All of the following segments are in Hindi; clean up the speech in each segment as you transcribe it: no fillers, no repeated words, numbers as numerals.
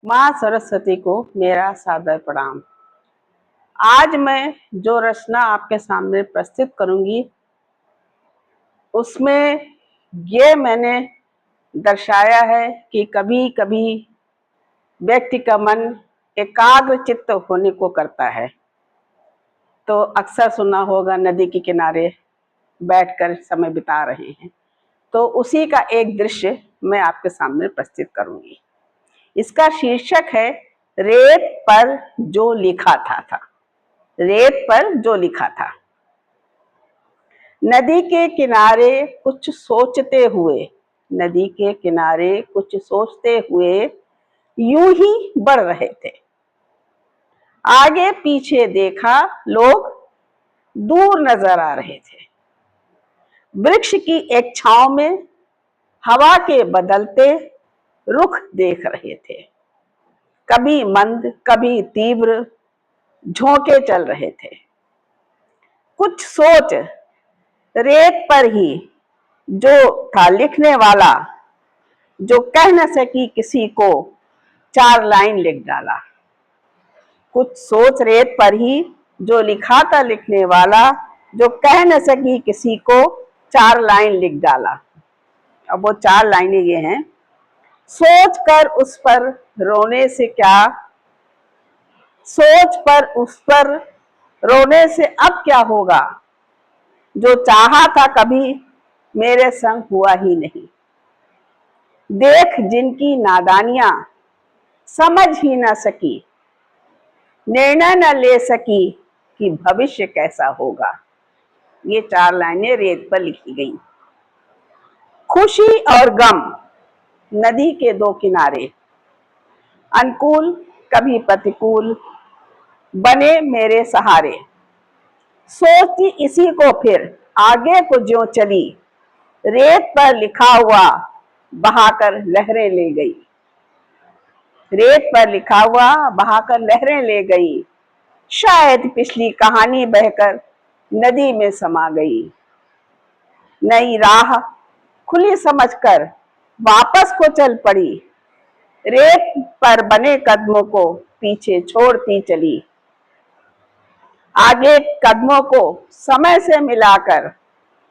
माँ सरस्वती को मेरा सादर प्रणाम। आज मैं जो रचना आपके सामने प्रस्तुत करूंगी उसमें ये मैंने दर्शाया है कि कभी कभी व्यक्ति का मन एकाग्र चित्त होने को करता है। तो अक्सर सुना होगा नदी के किनारे बैठकर समय बिता रहे हैं, तो उसी का एक दृश्य मैं आपके सामने प्रस्तुत करूंगी। इसका शीर्षक है रेत पर जो लिखा था। रेत पर जो लिखा था। नदी के किनारे कुछ सोचते हुए, नदी के किनारे कुछ सोचते हुए यूं ही बढ़ रहे थे। आगे पीछे देखा, लोग दूर नजर आ रहे थे। वृक्ष की एक छांव में हवा के बदलते रुख देख रहे थे। कभी मंद, कभी तीव्र झोंके चल रहे थे। कुछ सोच रेत पर ही जो था लिखने वाला, जो कह न सकी किसी को, 4 लाइन लिख डाला। कुछ सोच रेत पर ही जो लिखा था लिखने वाला, जो कह न सकी किसी को, 4 लाइन लिख डाला। अब वो 4 लाइनें ये हैं। सोच कर उस पर रोने से क्या, सोच पर उस पर रोने से अब क्या होगा, जो चाहा था कभी मेरे संग हुआ ही नहीं। देख जिनकी नादानियां समझ ही ना सकी, निर्णय न ले सकी कि भविष्य कैसा होगा। ये 4 लाइनें रेत पर लिखी गई। खुशी और गम नदी के 2 किनारे, अनुकूल कभी प्रतिकूल, बने मेरे सहारे। सोचती इसी को फिर आगे को ज्यों चली, रेत पर लिखा हुआ बहाकर लहरें ले गई। रेत पर लिखा हुआ बहाकर लहरें ले गई। शायद पिछली कहानी बहकर नदी में समा गई। नई राह खुली समझकर वापस को चल पड़ी। रेत पर बने कदमों को पीछे छोड़ती चली। आगे कदमों को समय से मिलाकर,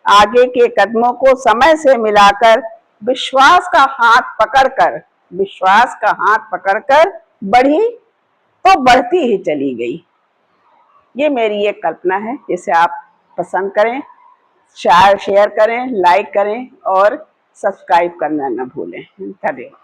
आगे के कदमों को समय से मिलाकर विश्वास का हाथ पकड़कर, विश्वास का हाथ पकड़कर बढ़ी तो बढ़ती ही चली गई। ये मेरी एक कल्पना है, जिसे आप पसंद करें, शेयर करें, लाइक करें और सब्सक्राइब करना न भूलें। धन्यवाद।